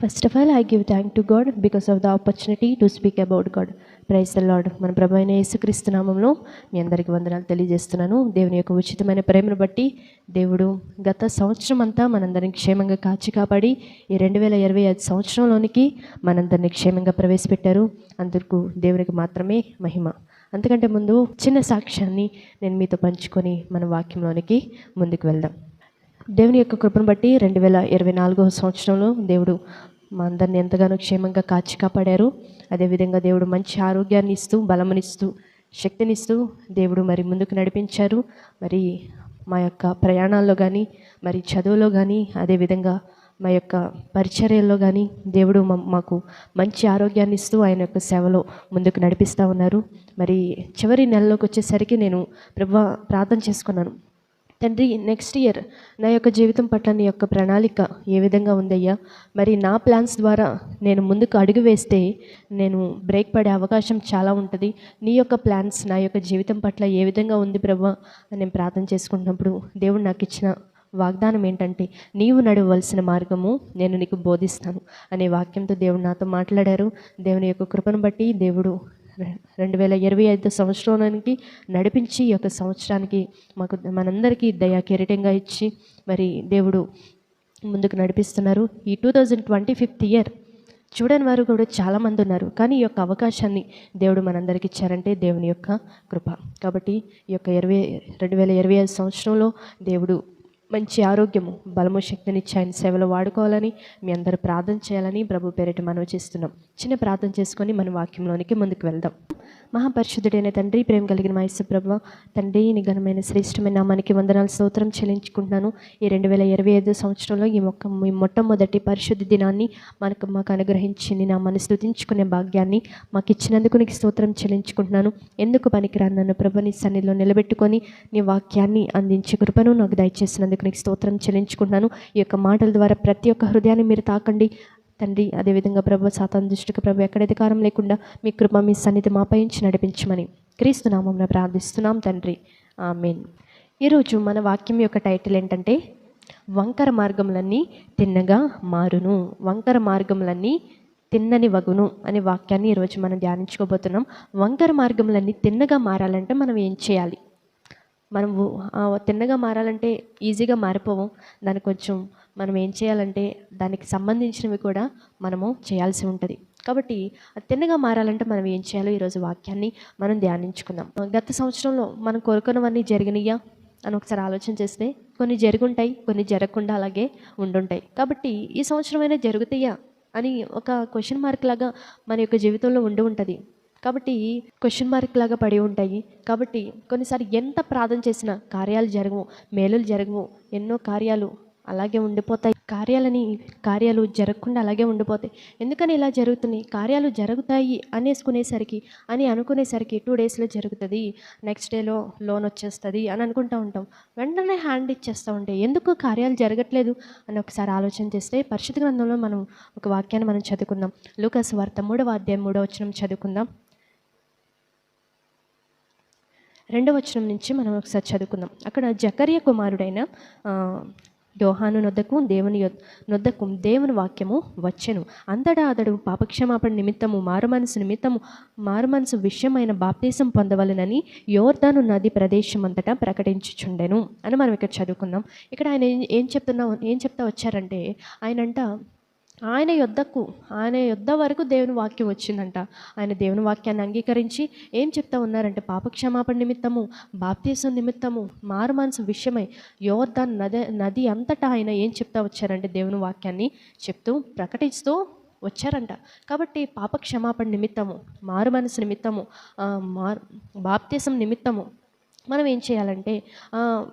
First of all I give thank to God because of the opportunity to speak about God. Praise the Lord. మన ప్రభు అయిన యేసుక్రీస్తు నామంలో మీ అందరికీ వందనాలు తెలియజేస్తున్నాను. దేవుని యొక్క ఉచితమైన ప్రేమను బట్టి దేవుడు గత సంవత్సరం అంతా మనందరినీ క్షేమంగా కాచి కాపాడి ఈ 2025 సంవత్సరంలోనికి మనందరినీ క్షేమంగా ప్రవేశపెట్టారు. అందుకు దేవునికి మాత్రమే మహిమ. అంతకంటే ముందు చిన్న సాక్ష్యాన్ని నేను మీతో పంచుకొని మన వాక్యంలోనికి ముందుకు వెళ్దాం. దేవుని యొక్క కృపను బట్టి 2024 సంవత్సరంలో దేవుడు మా అందరిని ఎంతగానో క్షేమంగా కాచి కాపాడారు. అదేవిధంగా దేవుడు మంచి ఆరోగ్యాన్ని ఇస్తూ, బలమునిస్తూ, శక్తినిస్తూ దేవుడు మరి ముందుకు నడిపించారు. మరి మా యొక్క ప్రయాణాల్లో కానీ, మరి చదువులో కానీ, అదేవిధంగా మా యొక్క పరిచర్యల్లో కానీ దేవుడు మాకు మంచి ఆరోగ్యాన్ని ఇస్తూ ఆయన యొక్క సేవలో ముందుకు నడిపిస్తూ ఉన్నారు. మరి చివరి నెలలోకి వచ్చేసరికి నేను ప్రభువా ప్రార్థన చేసుకున్నాను. తండ్రి, నెక్స్ట్ ఇయర్ నా యొక్క జీవితం పట్ల నీ యొక్క ప్రణాళిక ఏ విధంగా ఉందయ్యా? మరి నా ప్లాన్స్ ద్వారా నేను ముందుకు అడుగు వేస్తే నేను బ్రేక్ పడే అవకాశం చాలా ఉంటుంది. నీ యొక్క ప్లాన్స్ నా యొక్క జీవితం పట్ల ఏ విధంగా ఉంది ప్రభువా అని నేను ప్రార్థన చేసుకుంటున్నప్పుడు దేవుడు నాకు ఇచ్చిన వాగ్దానం ఏంటంటే, నీవు నడవలసిన మార్గము నేను నీకు బోధిస్తాను అనే వాక్యంతో దేవుడు నాతో మాట్లాడారు. దేవుని యొక్క కృపను బట్టి దేవుడు 2025 సంవత్సరానికి నడిపించి ఈ యొక్క సంవత్సరానికి మనందరికీ దయా కిరీటంగా ఇచ్చి మరి దేవుడు ముందుకు నడిపిస్తున్నారు. ఈ 2025 ఇయర్ చూడని వారు కూడా చాలామంది ఉన్నారు. కానీ ఈ యొక్క అవకాశాన్ని దేవుడు మనందరికి ఇచ్చారంటే దేవుని యొక్క కృప. కాబట్టి ఈ యొక్క 2025 సంవత్సరంలో దేవుడు మంచి ఆరోగ్యము, బలము, శక్తినిచ్చి ఆయన సేవలో వాడుకోవాలని మీ అందరూ ప్రార్థన చేయాలని ప్రభు పేరిట మనవి చేస్తున్నాం. చిన్న ప్రార్థన చేసుకొని మన వాక్యంలోనికి ముందుకు వెళ్దాం. మహాపరిశుద్ధుడైన తండ్రి, ప్రేమ కలిగిన మా యేసు ప్రభువా, తండ్రి నీ ఘనమైన శ్రేష్టమైన నామానికి వందనాలు, స్తోత్రం చెల్లించుకుంటున్నాను. ఈ 2025 సంవత్సరంలో ఈ మొట్టమొదటి పరిశుద్ధ దినాన్ని మాకు అనుగ్రహించి నీ నామాన్ని స్తుతించుకునే భాగ్యాన్ని మాకు ఇచ్చినందుకు నీకు స్తోత్రం చెల్లించుకుంటున్నాను. ఎందుకు పనికిరాను నన్ను ప్రభు నీ సన్నిధిలో నిలబెట్టుకొని నీ వాక్యాన్ని అందించే కృపను నాకు దయచేసినందుకు నీకు స్తోత్రం చెల్లించుకుంటున్నాను. ఈ యొక్క మాటల ద్వారా ప్రతి ఒక్క హృదయాన్ని మీరు తాకండి తండ్రి. అదేవిధంగా ప్రభు సాతాను దృష్టికి ప్రభు ఎక్కడ అధికారం లేకుండా మీ కృప, మీ సన్నిధి మాపయించి నడిపించమని క్రీస్తు నామమున ప్రార్థిస్తున్నాం తండ్రి, ఆమేన్. ఈరోజు మన వాక్యం యొక్క టైటిల్ ఏంటంటే, వంకర మార్గములన్నీ తిన్నగా మారును, వంకర మార్గములన్నీ తిన్నని వగును అనే వాక్యాన్ని ఈరోజు మనం ధ్యానించుకోబోతున్నాం. వంకర మార్గములన్నీ తిన్నగా మారాలంటే మనం ఏం చేయాలి? మనము తిన్నగా మారాలంటే ఈజీగా మారిపోవం. దానికి కొంచెం మనం ఏం చేయాలంటే దానికి సంబంధించినవి కూడా మనము చేయాల్సి ఉంటుంది. కాబట్టి తిన్నగా మారాలంటే మనం ఏం చేయాలో ఈరోజు వాక్యాన్ని మనం ధ్యానించుకుందాం. గత సంవత్సరంలో మనం కోరుకున్నవన్నీ జరిగినాయా అని ఒకసారి ఆలోచన చేస్తే కొన్ని జరుగుంటాయి, కొన్ని జరగకుండా అలాగే ఉండుంటాయి. కాబట్టి ఈ సంవత్సరమైనా జరుగుతాయా అని ఒక క్వశ్చన్ మార్క్ లాగా మన యొక్క జీవితంలో ఉండి ఉంటుంది. కాబట్టి క్వశ్చన్ మార్క్ లాగా పడి ఉంటాయి. కాబట్టి కొన్నిసారి ఎంత ప్రార్థన చేసినా కార్యాలు జరగవు, మేలులు జరగవు, ఎన్నో కార్యాలు అలాగే ఉండిపోతాయి. కార్యాలు జరగకుండా అలాగే ఉండిపోతాయి. ఎందుకని ఇలా జరుగుతున్నాయి? కార్యాలు జరుగుతాయి అనుకునేసరికి 2 డేస్లో జరుగుతుంది, నెక్స్ట్ డేలో లోన్ వచ్చేస్తుంది అని అనుకుంటూ ఉంటాం. వెంటనే హ్యాండ్ ఇచ్చేస్తూ ఉంటాయి. ఎందుకు కార్యాలు జరగట్లేదు అని ఒకసారి ఆలోచన చేస్తే పరిశుద్ధ గ్రంథంలో మనం ఒక వాక్యాన్ని మనం చదువుకుందాం. లూకా సువార్త 3వ అధ్యాయం 3వ వచనం చదువుకుందాం. 2వ వచనం నుంచి మనం ఒకసారి చదువుకుందాం. అక్కడ జకర్య కుమారుడైన యోహాను నొద్దకు దేవుని వాక్యము వచ్చెను. అంతటా అతడు పాపక్షమాపణ నిమిత్తము మారుమనసు విషయమైన బాప్తీసం పొందవలెనని యోర్దాను నది ప్రదేశం అంతటా ప్రకటించుచుండెను అని మనం ఇక్కడ చదువుకుందాం. ఇక్కడ ఆయన ఏం చెప్తా వచ్చారంటే, ఆయన యొద్ద వరకు దేవుని వాక్యం వచ్చిందంట. ఆయన దేవుని వాక్యాన్ని అంగీకరించి ఏం చెప్తా ఉన్నారంటే, పాపక్షమాపణ నిమిత్తము, బాప్తీసం నిమిత్తము, మారుమనసు విషయమై యోర్దాన్ నది అంతటా ఆయన ఏం చెప్తా వచ్చారంటే దేవుని వాక్యాన్ని చెప్తూ ప్రకటిస్తూ వచ్చారంట. కాబట్టి పాపక్షమాపణ నిమిత్తము, మారుమనసు నిమిత్తము, బాప్తీసం నిమిత్తము మనం ఏం చేయాలంటే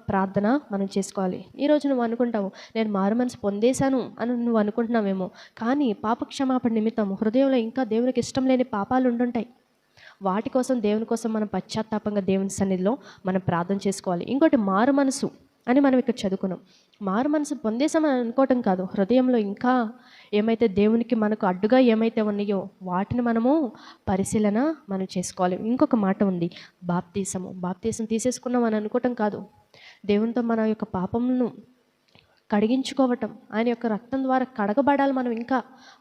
ప్రార్థన మనం చేసుకోవాలి. ఈరోజు నువ్వు అనుకుంటావు, నేను మారుమనసు పొందేశాను అని నువ్వు అనుకుంటున్నావేమో. కానీ పాపక్షమాపణ నిమిత్తం హృదయంలో ఇంకా దేవునికి ఇష్టం లేని పాపాలు ఉండుంటాయి. వాటి కోసం దేవుని కోసం మనం పశ్చాత్తాపంగా దేవుని సన్నిధిలో మనం ప్రార్థన చేసుకోవాలి. ఇంకోటి మారు మనసు అని మనం ఇక్కడ చదువుకున్నాం. మారు మనసు పొందేశామని అనుకోవటం కాదు, హృదయంలో ఇంకా ఏమైతే దేవునికి మనకు అడ్డుగా ఏమైతే ఉన్నాయో వాటిని మనము పరిశీలన మనం చేసుకోవాలి. ఇంకొక మాట ఉంది, బాప్తీసం తీసేసుకున్నాం అని అనుకోవటం కాదు. దేవునితో మన యొక్క పాపములను కడిగించుకోవటం, ఆయన యొక్క రక్తం ద్వారా కడగబడాలి. మనం ఇంకా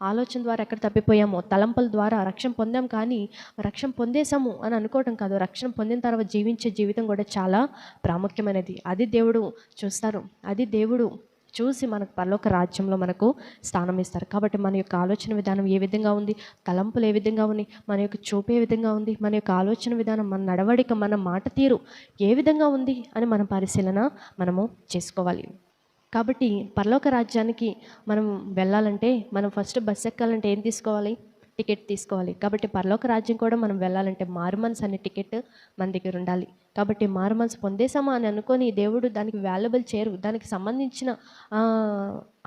ఆలోచన ద్వారా ఎక్కడ తప్పిపోయామో, తలంపుల ద్వారా రక్షణ పొందాం కానీ రక్షణ పొందేశాము అని అనుకోవటం కాదు. రక్షణ పొందిన తర్వాత జీవించే జీవితం కూడా చాలా ప్రాముఖ్యమైనది. అది దేవుడు చూస్తారు. అది దేవుడు చూసి మనకు పరలోక రాజ్యంలో మనకు స్థానం ఇస్తారు. కాబట్టి మన యొక్క ఆలోచన విధానం ఏ విధంగా ఉంది, తలంపులు ఏ విధంగా ఉన్నాయి, మన యొక్క చూపు ఏ విధంగా ఉంది, మన యొక్క ఆలోచన విధానం, మన నడవడిక, మన మాట తీరు ఏ విధంగా ఉంది అని మనం పరిశీలన మనము చేసుకోవాలి. కాబట్టి పరలోక రాజ్యానికి మనం వెళ్ళాలంటే, మనం ఫస్ట్ బస్ ఎక్కాలంటే ఏం తీసుకోవాలి? టికెట్ తీసుకోవాలి. కాబట్టి పరలోక రాజ్యం కూడా మనం వెళ్ళాలంటే మారుమనసు అనే టికెట్ మన దగ్గర ఉండాలి. కాబట్టి మారుమనసు పొందేసామా అని అనుకొని దేవుడు దానికి వాల్యుబుల్ చేయరు. దానికి సంబంధించిన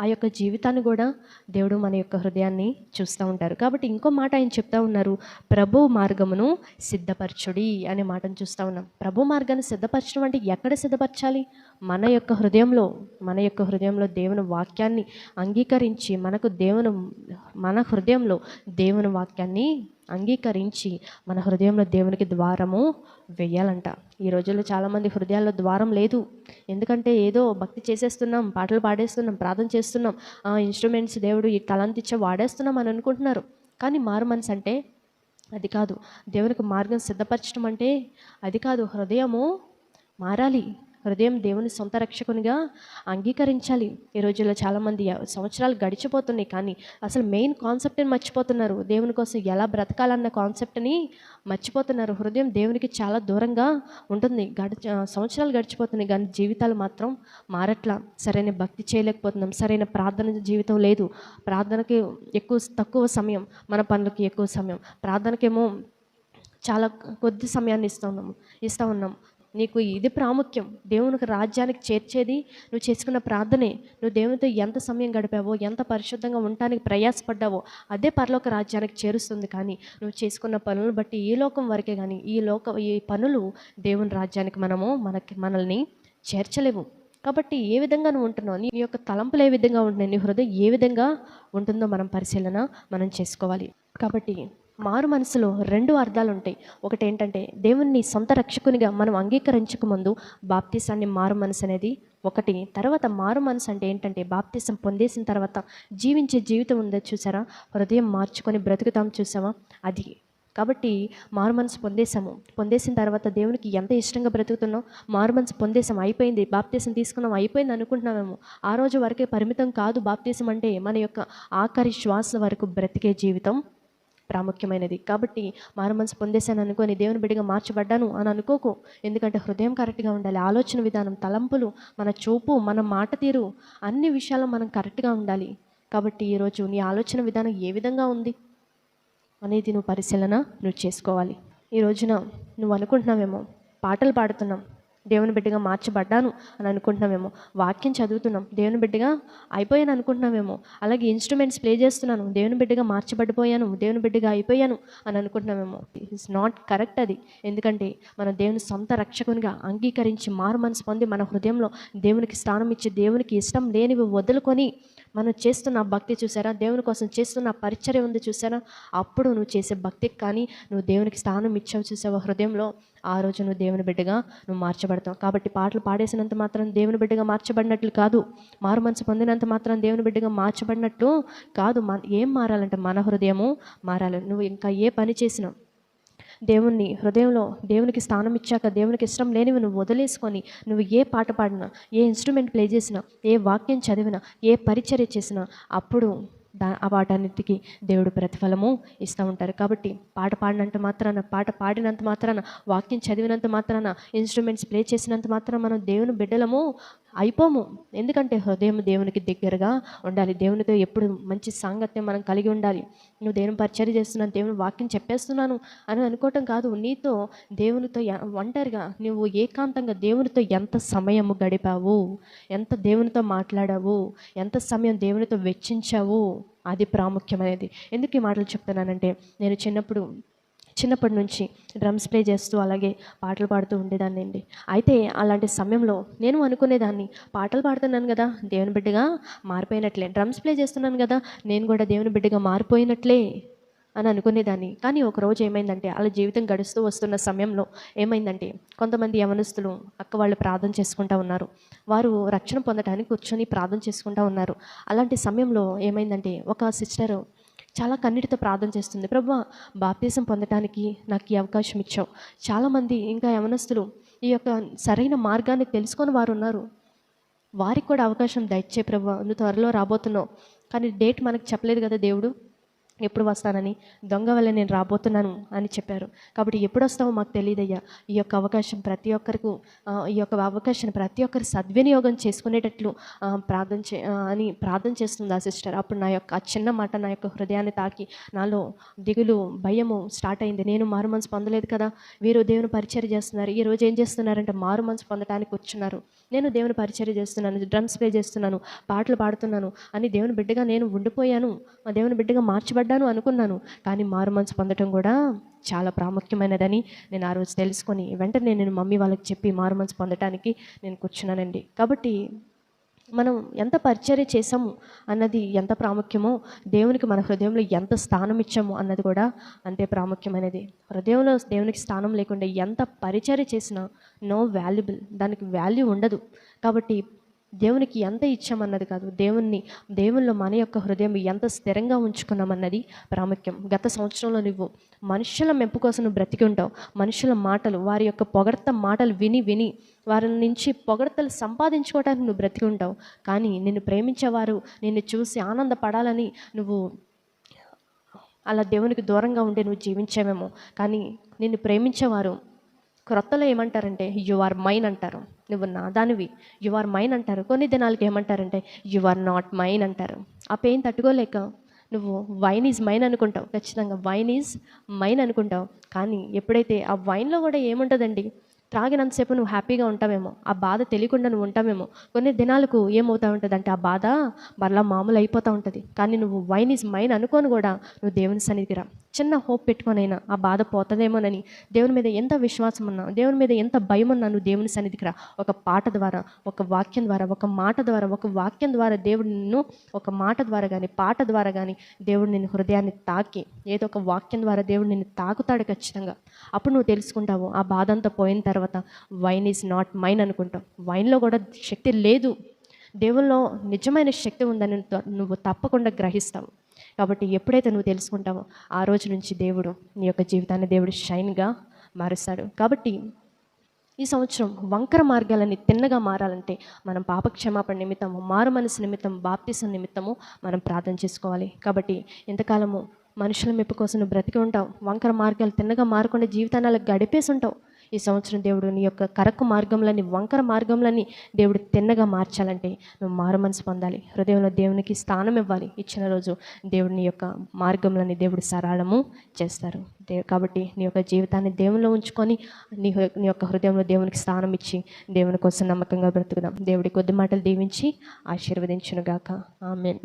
ఆ యొక్క జీవితాన్ని కూడా దేవుడు మన యొక్క హృదయాన్ని చూస్తూ ఉంటారు. కాబట్టి ఇంకో మాట ఆయన చెప్తా ఉన్నారు, ప్రభు మార్గమును సిద్ధపరచుడి అనే మాటను చూస్తూ ఉన్నాం. ప్రభు మార్గాన్ని సిద్ధపరచడం అంటే ఎక్కడ సిద్ధపరచాలి? మన యొక్క హృదయంలో దేవుని వాక్యాన్ని అంగీకరించి, మన హృదయంలో దేవుని వాక్యాన్ని అంగీకరించి మన హృదయంలో దేవునికి ద్వారము వెయ్యాలంట. ఈ రోజుల్లో చాలామంది హృదయాల్లో ద్వారం లేదు. ఎందుకంటే ఏదో భక్తి చేసేస్తున్నాం, పాటలు పాడేస్తున్నాం, ప్రార్థన చేస్తున్నాం, ఇన్స్ట్రుమెంట్స్ దేవుడు ఈ తలంతిచ్చే వాడేస్తున్నాం అని అనుకుంటున్నారు. కానీ మారు మనసు అంటే అది కాదు. దేవునికి మార్గం సిద్ధపరచడం అంటే అది కాదు. హృదయము మారాలి. హృదయం దేవుని సొంత రక్షకునిగా అంగీకరించాలి. ఈ రోజుల్లో చాలామంది సంవత్సరాలు గడిచిపోతున్నాయి కానీ అసలు మెయిన్ కాన్సెప్ట్ని మర్చిపోతున్నారు. దేవుని కోసం ఎలా బ్రతకాలన్న కాన్సెప్ట్ని మర్చిపోతున్నారు. హృదయం దేవునికి చాలా దూరంగా ఉంటుంది. సంవత్సరాలు గడిచిపోతున్నాయి కానీ జీవితాలు మాత్రం మారట్లా. సరైన భక్తి చేయలేకపోతున్నాం, సరైన ప్రార్థన జీవితం లేదు. ప్రార్థనకి తక్కువ సమయం, మన పనులకి ఎక్కువ సమయం, ప్రార్థనకేమో చాలా కొద్ది సమయాన్ని ఇస్తూ ఉన్నాం. నీకు ఇది ప్రాముఖ్యం. దేవునికి రాజ్యానికి చేర్చేది నువ్వు చేసుకున్న ప్రార్థనే. నువ్వు దేవునితో ఎంత సమయం గడిపావో, ఎంత పరిశుద్ధంగా ఉండటానికి ప్రయాసపడ్డావో అదే పరలోక రాజ్యానికి చేరుస్తుంది. కానీ నువ్వు చేసుకున్న పనులను బట్టి ఈ లోకం వరకే కానీ ఈ పనులు దేవుని రాజ్యానికి మనల్ని చేర్చలేవు. కాబట్టి ఏ విధంగా నువ్వు ఉంటున్నావు, నీ యొక్క తలంపులు ఏ విధంగా ఉంటున్నాయి, నీ హృదయం ఏ విధంగా ఉంటుందో మనం చేసుకోవాలి. కాబట్టి మారు మనసులో 2 అర్థాలు ఉంటాయి. ఒకటి ఏంటంటే దేవుణ్ణి సొంత రక్షకునిగా మనం అంగీకరించక ముందు బాప్తిసాన్ని మారు మనసు అనేది ఒకటి. తర్వాత మారు మనసు అంటే ఏంటంటే బాప్తిసం పొందేసిన తర్వాత జీవించే జీవితం ఉందో చూసారా, హృదయం మార్చుకొని బ్రతుకుతాం చూసావా, అది. కాబట్టి మారు మనసు పొందేసిన తర్వాత దేవునికి ఎంత ఇష్టంగా బ్రతుకుతున్నాం. మారు మనసు పొందేసాం, అయిపోయింది, బాప్తిసం తీసుకున్నాం, అయిపోయింది అనుకుంటున్నామేమో. ఆ రోజు వరకే పరిమితం కాదు. బాప్తిసం అంటే మన యొక్క ఆఖరి శ్వాస వరకు బ్రతికే జీవితం ప్రాముఖ్యమైనది. కాబట్టి మారు మనసు పొందేశాను అనుకొని దేవుని బిడ్డగా మార్చబడ్డాను అని అనుకోకు. ఎందుకంటే హృదయం కరెక్ట్గా ఉండాలి. ఆలోచన విధానం, తలంపులు, మన చూపు, మన మాట తీరు, అన్ని విషయాలు మనం కరెక్ట్గా ఉండాలి. కాబట్టి ఈరోజు నీ ఆలోచన విధానం ఏ విధంగా ఉంది అనేది నువ్వు చేసుకోవాలి. ఈ రోజున నువ్వు అనుకుంటున్నావేమో, పాటలు పాడుతున్నాం, దేవుని బిడ్డగా మార్చబడ్డాను అని అనుకుంటున్నామేమో. వాక్యం చదువుతున్నాం, దేవుని బిడ్డగా అయిపోయాను అనుకుంటున్నామేమో. అలాగే ఇన్స్ట్రుమెంట్స్ ప్లే చేస్తున్నాను, దేవుని బిడ్డగా మార్చబడిపోయాను, దేవుని బిడ్డగా అయిపోయాను అని అనుకుంటున్నామేమో. ఇట్స్ నాట్ కరెక్ట్ అది. ఎందుకంటే మనం దేవుని సొంత రక్షకునిగా అంగీకరించి మారు మనసు పొంది మన హృదయంలో దేవునికి స్థానం ఇచ్చి, దేవునికి ఇష్టం లేనివి వదులుకొని మనం చేస్తున్న భక్తి చూసారా, దేవుని కోసం చేస్తున్న పరిచర్య ఉంది చూసారా, అప్పుడు నువ్వు చేసే భక్తికి కానీ నువ్వు దేవునికి స్థానం ఇచ్చావు చూసావా హృదయంలో, ఆ రోజు నువ్వు దేవుని బిడ్డగా మార్చబడతావు. కాబట్టి పాటలు పాడేసినంత మాత్రం దేవుని బిడ్డగా మార్చబడినట్లు కాదు, మారు మనసు పొందినంత మాత్రం దేవుని బిడ్డగా మార్చబడినట్లు కాదు. ఏం మారాలంటే మన హృదయము మారాలి. నువ్వు ఇంకా ఏ పని చేసినా దేవుని హృదయంలో దేవునికి స్థానం ఇచ్చాక దేవునికి ఇష్టం లేనివి నువ్వు వదిలేసుకొని నువ్వు ఏ పాట పాడినా, ఏ ఇన్స్ట్రుమెంట్ ప్లే చేసినా, ఏ వాక్యం చదివినా, ఏ పరిచర్య చేసినా అప్పుడు వాటన్నిటికీ దేవుడు ప్రతిఫలము ఇస్తూ ఉంటారు. కాబట్టి పాట పాడినంత మాత్రాన, వాక్యం చదివినంత మాత్రాన, ఇన్స్ట్రుమెంట్స్ ప్లే చేసినంత మాత్రాన మనం దేవుని బిడ్డలము అయిపోము. ఎందుకంటే హృదయం దేవునికి దగ్గరగా ఉండాలి. దేవునితో ఎప్పుడు మంచి సాంగత్యం మనం కలిగి ఉండాలి. నువ్వు దేవుని పరిచర్య చేస్తున్నాను, దేవుని వాక్యం చెప్పేస్తున్నాను అని అనుకోవటం కాదు. నీతో దేవునితో ఒంటరిగా నువ్వు ఏకాంతంగా దేవునితో ఎంత సమయము గడిపావు, ఎంత దేవునితో మాట్లాడావు, ఎంత సమయం దేవునితో వెచ్చించావు, అది ప్రాముఖ్యమైనది. ఎందుకు ఈ మాటలు చెప్తున్నానంటే, నేను చిన్నప్పటి నుంచి డ్రమ్స్ ప్లే చేస్తూ అలాగే పాటలు పాడుతూ ఉండేదాన్ని అండి. అయితే అలాంటి సమయంలో నేను అనుకునేదాన్ని, పాటలు పాడుతున్నాను కదా దేవుని బిడ్డగా మారిపోయినట్లే, డ్రమ్స్ ప్లే చేస్తున్నాను కదా నేను కూడా దేవుని బిడ్డగా మారిపోయినట్లే అని అనుకునేదాన్ని. కానీ ఒకరోజు ఏమైందంటే అలా జీవితం గడుస్తూ వస్తున్న సమయంలో ఏమైందంటే కొంతమంది యవనస్తులు అక్క వాళ్ళు ప్రార్థన చేసుకుంటూ ఉన్నారు. వారు రక్షణ పొందడానికి కూర్చొని ప్రార్థన చేసుకుంటూ ఉన్నారు. అలాంటి సమయంలో ఏమైందంటే ఒక సిస్టరు చాలా కన్నీటితో ప్రార్థన చేస్తుంది. ప్రభువా, బాప్తిజం పొందటానికి నాకు ఈ అవకాశం ఇచ్చావు. చాలామంది ఇంకా యవనస్తులు ఈ యొక్క సరైన మార్గాన్ని తెలుసుకొని వారు ఉన్నారు. వారికి కూడా అవకాశం దయచే ప్రభువా, నువ్వు త్వరలో రాబోతున్నావు. కానీ డేట్ మనకు చెప్పలేదు కదా దేవుడు, ఎప్పుడు వస్తానని. దొంగ వల్ల నేను రాబోతున్నాను అని చెప్పారు. కాబట్టి ఎప్పుడు వస్తావో మాకు తెలియదయ్యా. ఈ యొక్క అవకాశం ప్రతి ఒక్కరికి ఈ యొక్క అవకాశాన్ని ప్రతి ఒక్కరు సద్వినియోగం చేసుకునేటట్లు అని ప్రార్థన చేస్తుంది ఆ సిస్టర్. అప్పుడు నా యొక్క ఆ చిన్న మాట నా యొక్క హృదయాన్ని తాకి నాలో దిగులు, భయము స్టార్ట్ అయింది. నేను మారు మనసు పొందలేదు కదా, వీరు దేవుని పరిచర్య చేస్తున్నారు, ఈ రోజు ఏం చేస్తున్నారంటే మారు మనసు పొందడానికి వచ్చున్నారు. నేను దేవుని పరిచర్య చేస్తున్నాను, డ్రమ్స్ ప్లే చేస్తున్నాను, పాటలు పాడుతున్నాను అని దేవుని బిడ్డగా నేను ఉండిపోయాను, ఆ దేవుని బిడ్డగా మార్చబడ్డాను అనుకున్నాను. కానీ మారు మనసు పొందటం కూడా చాలా ప్రాముఖ్యమైనదని నేను ఆ రోజు తెలుసుకొని వెంటనే నేను మమ్మీ వాళ్ళకి చెప్పి మారు మనసు పొందటానికి నేను కూర్చున్నానండి. కాబట్టి మనం ఎంత పరిచర్య చేసాము అన్నది ఎంత ప్రాముఖ్యమో, దేవునికి మన హృదయంలో ఎంత స్థానం ఇచ్చాము అన్నది కూడా అంతే ప్రాముఖ్యమైనది. హృదయంలో దేవునికి స్థానం లేకుండా ఎంత పరిచర్య చేసినా నో వాల్యుబుల్, దానికి వాల్యూ ఉండదు. కాబట్టి దేవునికి ఎంత ఇచ్చామన్నది కాదు, దేవునిలో మన యొక్క హృదయం ఎంత స్థిరంగా ఉంచుకున్నామన్నది ప్రాముఖ్యం. గత సంవత్సరంలో నువ్వు మనుషుల మెప్పు కోసం నువ్వు బ్రతికి ఉంటావు. మనుషుల మాటలు, వారి యొక్క పొగడ్త మాటలు విని వారి నుంచి పొగడ్తలు సంపాదించుకోవడానికి నువ్వు బ్రతికి ఉంటావు. కానీ నిన్ను ప్రేమించేవారు నిన్ను చూసి ఆనందపడాలని నువ్వు అలా దేవునికి దూరంగా ఉండి నువ్వు జీవించావేమో. కానీ నిన్ను ప్రేమించేవారు క్రొత్తలో ఏమంటారంటే యు ఆర్ మైన్ అంటారు. నువ్వు నా దానివి, యు ఆర్ మైన్ అంటారు. కొన్ని దినాలకి ఏమంటారంటే యు ఆర్ నాట్ మైన్ అంటారు. ఆ పెయిన్ తట్టుకోలేక నువ్వు వైన్ ఈజ్ మైన్ అనుకుంటావు. ఖచ్చితంగా వైన్ ఈజ్ మైన్ అనుకుంటావు. కానీ ఎప్పుడైతే ఆ వైన్లో కూడా ఏముంటుందండి, త్రాగినంతసేపు నువ్వు హ్యాపీగా ఉంటావేమో, ఆ బాధ తెలియకుండా నువ్వు ఉంటావేమో. కొన్ని దినాలకు ఏమవుతూ ఉంటుంది అంటే ఆ బాధ మరలా మామూలు అయిపోతూ ఉంటుంది. కానీ నువ్వు వైన్ ఈజ్ మైన్ అనుకొని కూడా నువ్వు దేవుని సన్నిధికి రా. చిన్న హోప్ పెట్టుకొనైనా ఆ బాధ పోతుందేమోనని దేవుని మీద ఎంత విశ్వాసం ఉన్నా, దేవుని మీద ఎంత భయం ఉన్నా నువ్వు దేవుని సన్నిధికి రా. ఒక పాట ద్వారా, ఒక వాక్యం ద్వారా, ఒక మాట ద్వారా, ఒక వాక్యం ద్వారా దేవుడు నిన్ను, ఒక మాట ద్వారా కానీ పాట ద్వారా కానీ దేవుడు నిన్ను హృదయాన్ని తాకి, ఏదో ఒక వాక్యం ద్వారా దేవుడు నిన్ను తాకుతాడు ఖచ్చితంగా. అప్పుడు నువ్వు తెలుసుకుంటావు ఆ బాధ అంతా పోయిన తర్వాత వైన్ ఈజ్ నాట్ మైన్ అనుకుంటావు. వైన్లో కూడా శక్తి లేదు, దేవుల్లో నిజమైన శక్తి ఉందని నువ్వు తప్పకుండా గ్రహిస్తావు. కాబట్టి ఎప్పుడైతే నువ్వు తెలుసుకుంటావో ఆ రోజు నుంచి దేవుడు నీ యొక్క జీవితాన్ని దేవుడు షైన్గా మారుస్తాడు. కాబట్టి ఈ సంవత్సరం వంకర మార్గాలని తిన్నగా మారాలంటే మనం పాపక్షమాపణ నిమిత్తము, మారు మనసు నిమిత్తం, బాప్తిసం నిమిత్తము మనం ప్రార్థన చేసుకోవాలి. కాబట్టి ఇంతకాలము మనుషుల మెప్పు కోసం నువ్వు బ్రతికి ఉంటావు, వంకర మార్గాలు తిన్నగా మారకుండా జీవితాన్ని అలా గడిపేసి ఉంటావు. ఈ సంవత్సరం దేవుడు నీ యొక్క కరకు మార్గంలని, వంకర మార్గంలని దేవుడు తిన్నగా మార్చాలంటే నువ్వు మారు మనసు పొందాలి, హృదయంలో దేవునికి స్థానం ఇవ్వాలి. ఇచ్చిన రోజు దేవుడు నీ యొక్క మార్గంలని దేవుడు సరళము చేస్తారు. కాబట్టి నీ యొక్క జీవితాన్ని దేవునిలో ఉంచుకొని నీ యొక్క హృదయంలో దేవునికి స్థానం ఇచ్చి దేవుని కోసం నమ్మకంగా బ్రతుకుదాం. దేవుడి కొద్ది మాటలు దీవించి ఆశీర్వదించునుగాక. ఆమేన్.